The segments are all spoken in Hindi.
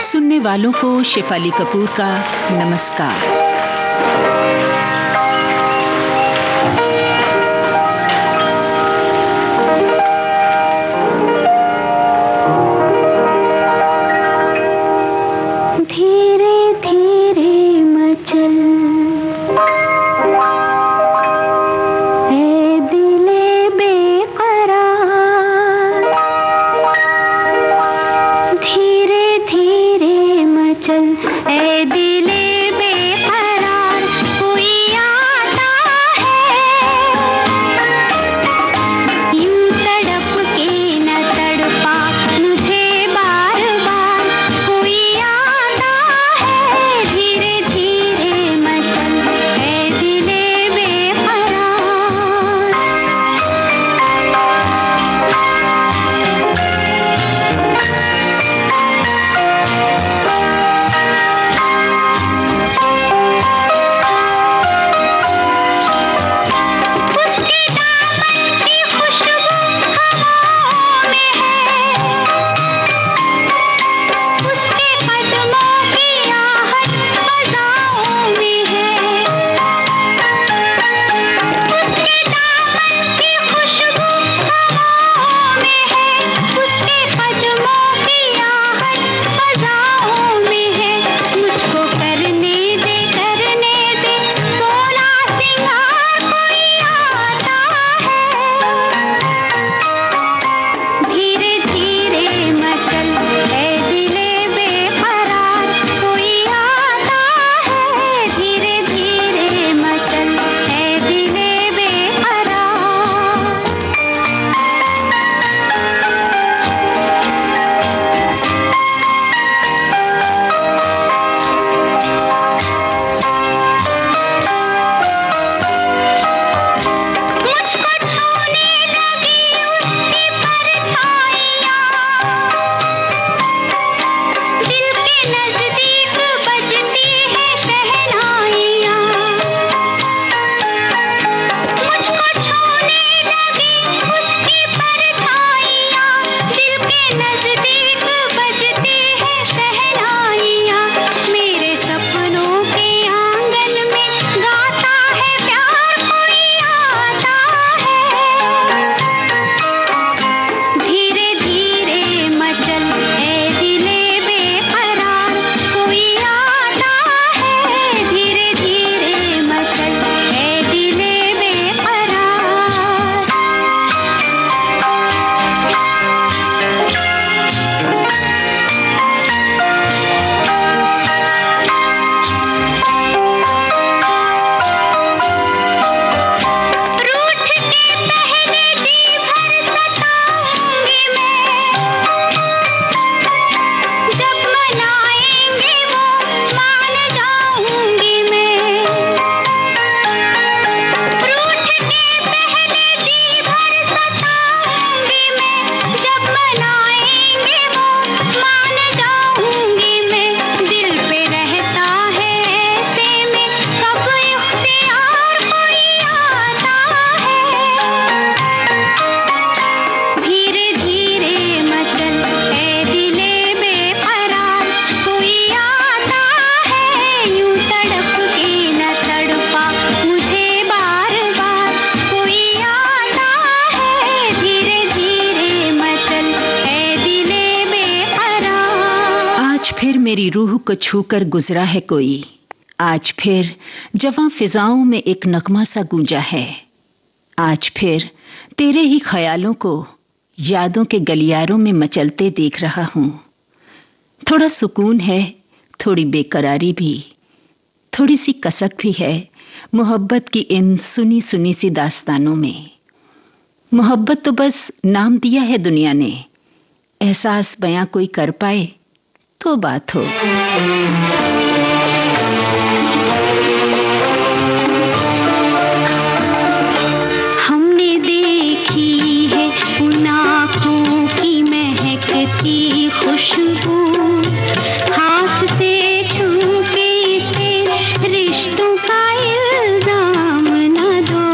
सुनने वालों को शेफाली कपूर का नमस्कार। मेरी रूह को छूकर गुजरा है कोई। आज फिर जवां फिजाओं में एक नगमा सा गूंजा है। आज फिर तेरे ही ख्यालों को यादों के गलियारों में मचलते देख रहा हूं। थोड़ा सुकून है, थोड़ी बेकरारी भी, थोड़ी सी कसक भी है मोहब्बत की इन सुनी सुनी सी दास्तानों में। मोहब्बत तो बस नाम दिया है दुनिया ने, एहसास बयां कोई कर पाए तो बात हो। हमने देखी है उन आँखों की महकती खुशबू, हाथ से छू के इसे रिश्तों का इल्जाम न दो।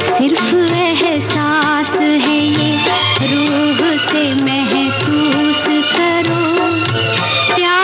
सिर्फ एहसास है ये, रूह से महसूस करो, प्यार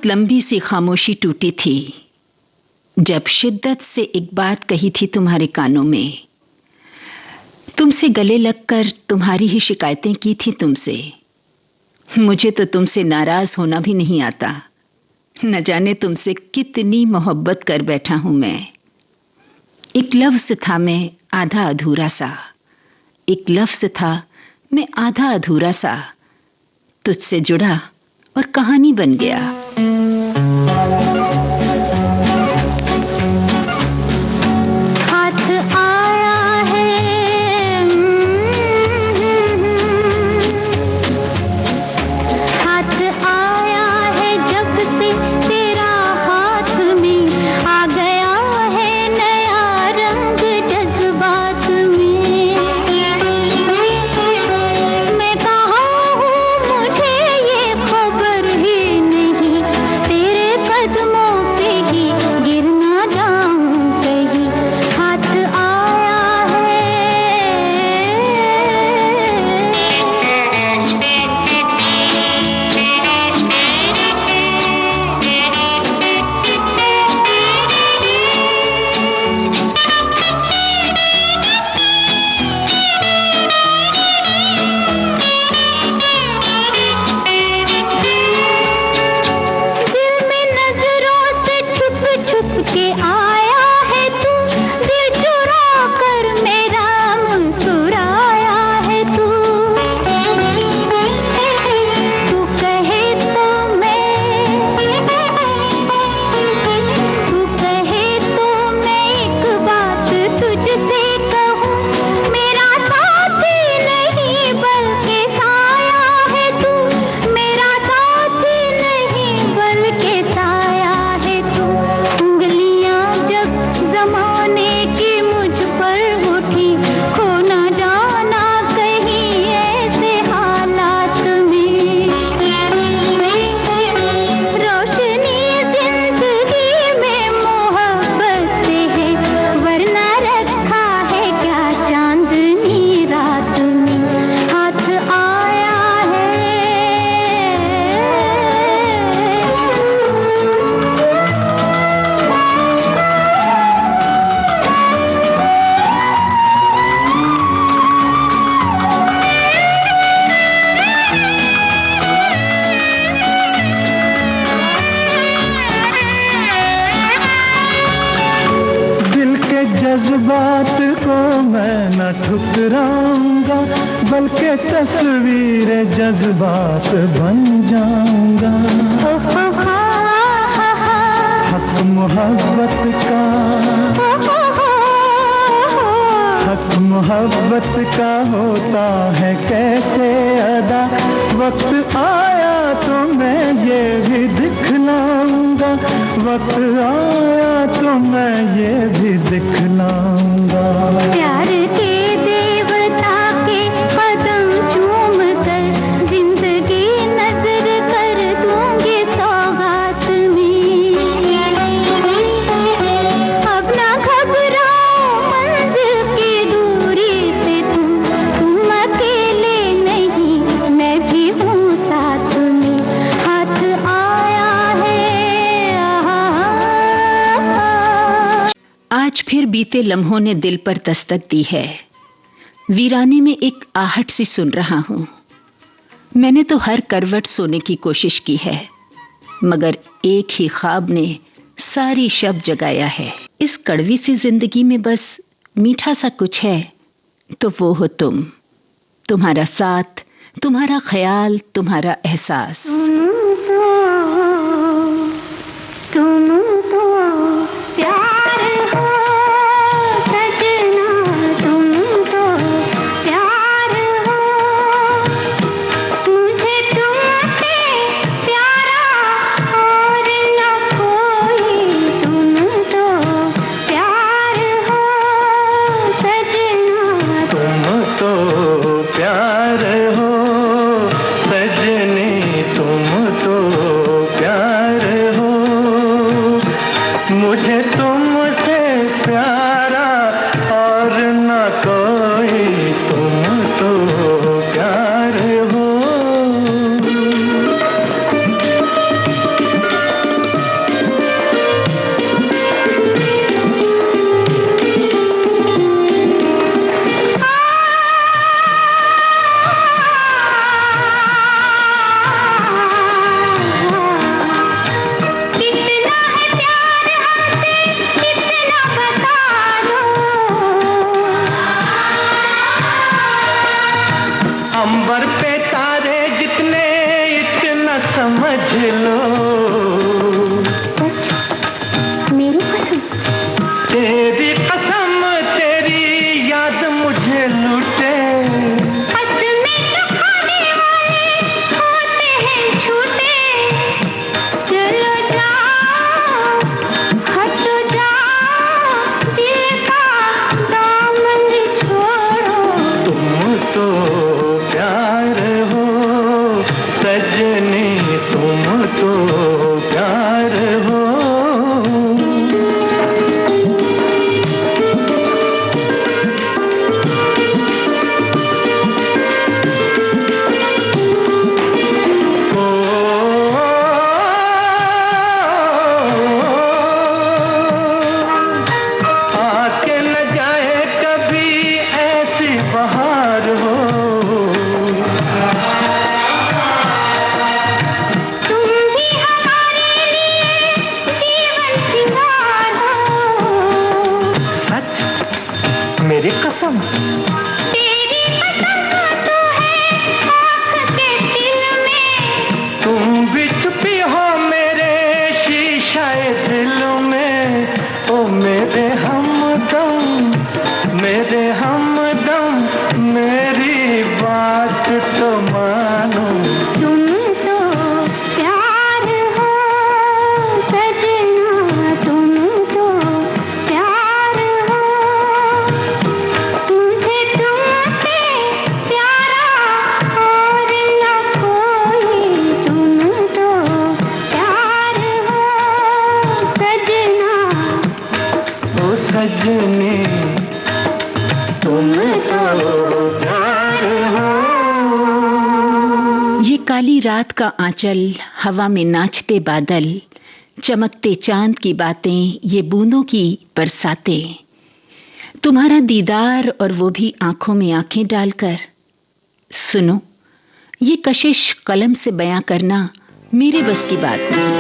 लंबी सी खामोशी टूटी थी जब शिद्दत से एक बात कही थी तुम्हारे कानों में। तुमसे गले लगकर तुम्हारी ही शिकायतें की थी तुमसे। मुझे तो तुमसे नाराज होना भी नहीं आता। न जाने तुमसे कितनी मोहब्बत कर बैठा हूं मैं। एक लफ्ज था मैं आधा अधूरा सा, एक लफ्ज था मैं आधा अधूरा सा, तुझसे जुड़ा और कहानी बन गया। हाथ आया है, हाथ आया है जब से तेरा हाथ में आ गया है नया रंग जज्बात में। मैं कहाँ हूँ मुझे ये खबर ही नहीं, तेरे कदमों पे ही गिर ना जाऊं कहीं। हाथ आया है। दिल में नजरों से छुप छुप के आया है तू, दिल चुरा कर मेरा मुस्कुराया है तू। तू कहे तो मैं एक बात तुझसे कहूँ, मेरा साथी नहीं बल्कि साया है तू, मेरा साथी नहीं बल्कि साया है तू। उंगलियां जब जमाने की मुझ पर उठी, खो ना जाना कहीं ऐसे हालात में। रोशनी जिंदगी में मोहब्बत से है, वरना रखा है क्या चांदनी रात में। हाथ आया है। दिल के जज्बात को मैं न ठुकराऊंगा, बल्कि तस्वीर जज्बात बन जाऊंगा। हक मोहब्बत का, हक मोहब्बत का होता है कैसे अदा। वक्त आया तो मैं ये भी दिखलाऊंगा, वक्त आया तो मैं ये भी दिखलाऊंगा। प्यार के देवता के कदम चूम कर जिंदगी नजर कर दूंगी सौगात में। अब ना घबराओ मंजिल की दूरी से तुम अकेले नहीं, मैं भी हूँ साथ में। हाथ आया है। आज फिर बीते लम्हों ने दिल पर दस्तक दी है। वीराने में एक आहट सी सुन रहा हूं। मैंने तो हर करवट सोने की कोशिश की है, मगर एक ही ख्वाब ने सारी शब जगाया है। इस कड़वी सी जिंदगी में बस मीठा सा कुछ है तो वो हो तुम, तुम्हारा साथ, तुम्हारा ख्याल, तुम्हारा एहसास। तुम तो प्यार हो सजना, तुम तो प्यार हो। मुझे तुमसे प्यारा और न कोई, तुम तो प्यार हो सजना। तुम तो प्यार हो सजनी, तुम लो। मेरी कसम, तेरी कसम, तेरी याद मुझे लूटे। कसमें तो खाने वाले होते हैं झूठे। चलो जाओ, हट जाओ, दिल का दामन छोड़ो। तुम तो प्यार हो सजनी, तुम तो प्यार हो। आके न जाए कभी ऐसी बहार हो। तुम भी हमारे लिए जीवन सिंगार हो। सच, मेरी कसम। तेरी कसम तो है आँख के दिल में। तुम भी छुपी हो मेरे शीशाए दिल में। ओ मेरे हमदम, मेरे हमदम, मेरी बात तो मानो। तुम तो प्यार हो सजना, तुम तो प्यार हो। मुझे तुमसे प्यारा और न कोई। तुम तो प्यार हो सजना। ओ सजनी, तुम तो प्यार हो। ये काली रात का आंचल, हवा में नाचते बादल, चमकते चांद की बातें, ये बूंदों की बरसातें, तुम्हारा दीदार और वो भी आंखों में आंखें डालकर। सुनो, ये कशिश कलम से बयां करना मेरे बस की बात नहीं।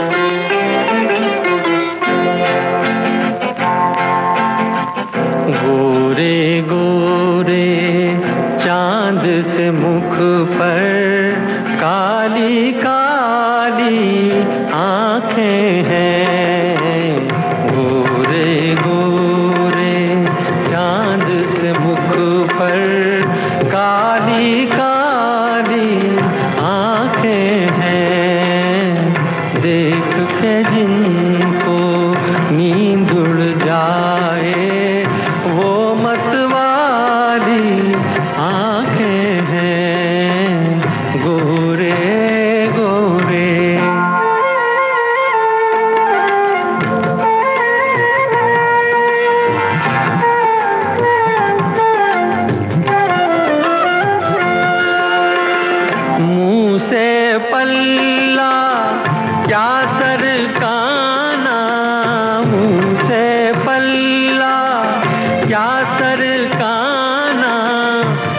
गोरे गोरे चांद से मुख पर काली काली आंखें हैं। गोरे गोरे चांद से मुख पर काली काली आंखें हैं। देख के जिनको नींद उड़ जाए वो मतवाली आंखें हैं। गोरे गोरे मुंह से पल्ला क्या सरकाना, मुंह से पल्ला क्या सरकाना।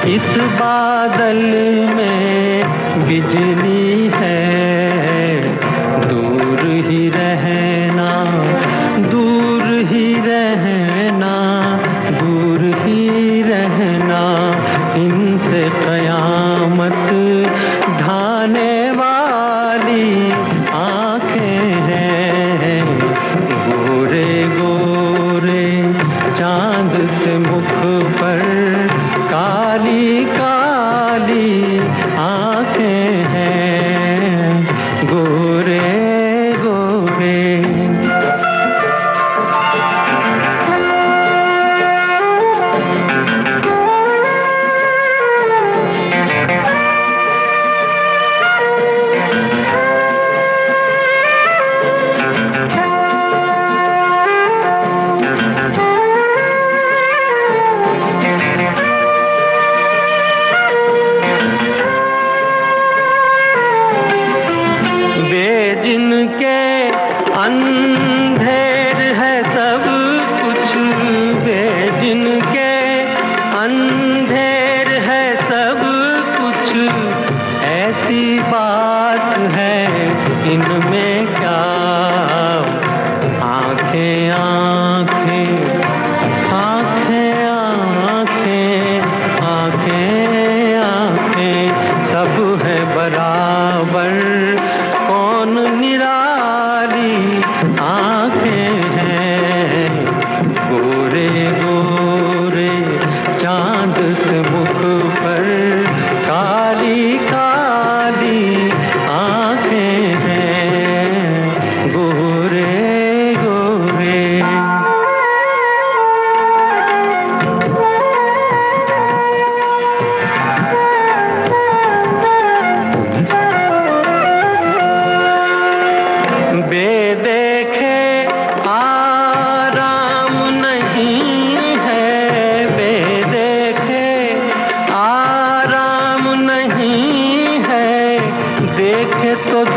इस बादल में बिजली है, दूर ही रहना, दूर ही रहना, दूर ही रहना। इनसे कयामत ढाने वाली आंखें हैं। गोरे गोरे चांद से मुख पर काली काली आंखें हैं। गोरे गोरे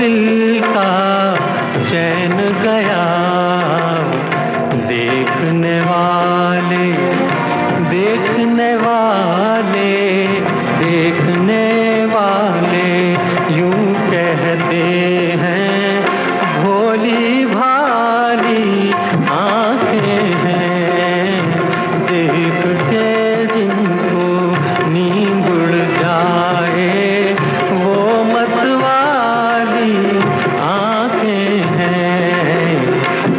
दिल का चैन गया। देखने वाले देखने वाले देखने वाले यूं कहते हैं भोली भाली आंखें हैं। देख के जिनको नींद उड़ जाए वो मतवाली आंखें हैं।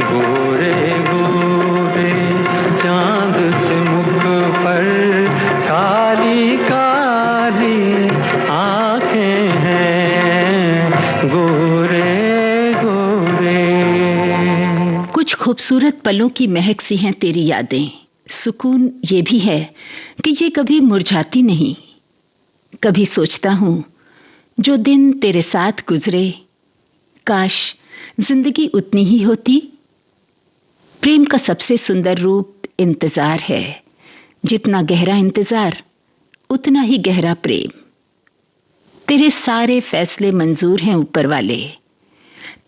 गोरे गोरे चांद से मुख पर काली काली आंखें हैं। गोरे गोरे। कुछ खूबसूरत पलों की महक सी हैं तेरी यादें। सुकून ये भी है कि ये कभी मुरझाती नहीं। कभी सोचता हूं जो दिन तेरे साथ गुजरे काश जिंदगी उतनी ही होती। प्रेम का सबसे सुंदर रूप इंतजार है। जितना गहरा इंतजार उतना ही गहरा प्रेम। तेरे सारे फैसले मंजूर हैं ऊपर वाले।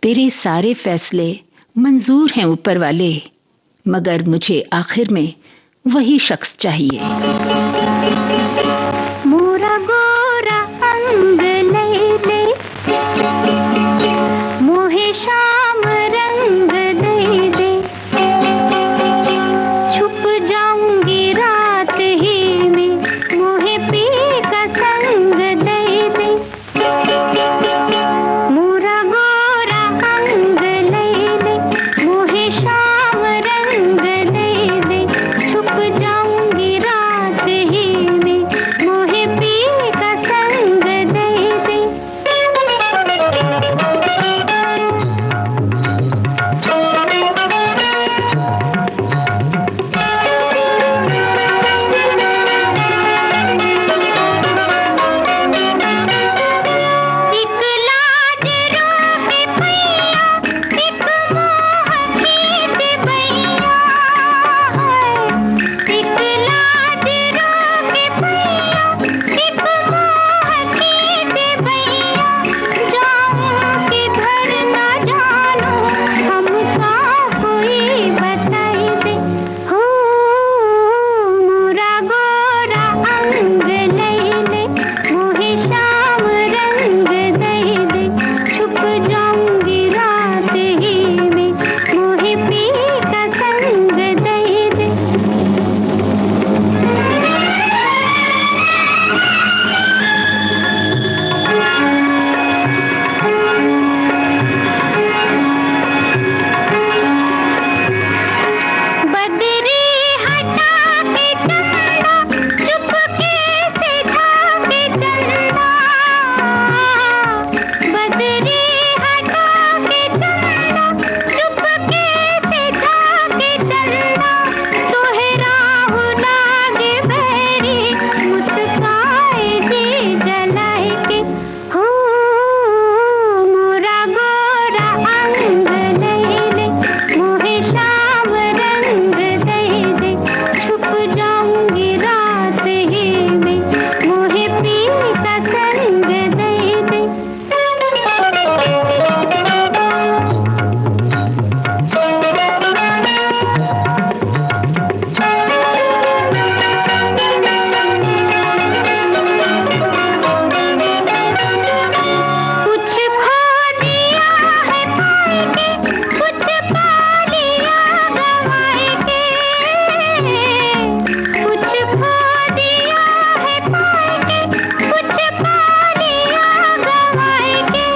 तेरे सारे फैसले मंजूर हैं ऊपर वाले। मगर मुझे आखिर में वही शख्स चाहिए। मोरा गोरा अंग लैले मोहे शाम रंग दे दे। छुप जाऊंगी रात ही में मोहे पी का संग दे दे। मोरा गोरा अंग लैले मोहे शाम रंग दे दे। छुप जाऊंगी रात ही में मोहे पी का संग दे दे। एक लाज रोके पैया एक मोह खींच बैया है। एक लाज रोके पैया एक मोह खींच बैया। जाऊं किधर न जानूं हमका कोई बताई दे। हो मोरा गोरा अंग लैले मोहे शाम रंग दे दे। छुप जाऊंगी रात ही में मोहे पी का संग दे दे। बदरी हटा के चंदा चुपके से झाके चंदा। बदरी हटा के चंदा चुपके से झाके चंदा। तोहे राह लागे बैरी मुस्काए जी जलाए के। हो मोरा गोरा अंग लैले मोहे शाम रंग दे दे। छुप जाऊंगी रात ही में मोहे पी का संग दे दे। कुछ खो दिया है पाए के कुछ पा लिया गवाए के। कुछ खो दिया है पाए के कुछ पा लिया गवाए के।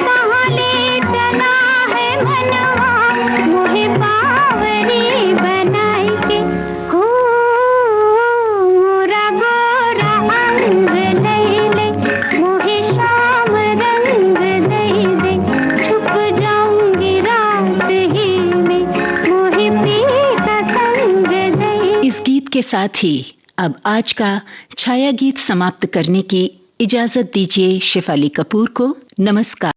कहाँ ले चला है मनवा मोहे बावरी बनाए के। हो मोरा गोरा अंग लैले मोहे शाम रंग दे दे। छुप जाऊंगी रात ही में मोहे पी का संग दे दे। इस गीत के साथ ही अब आज का छाया गीत समाप्त करने की इजाजत दीजिए शेफाली कपूर को। नमस्कार।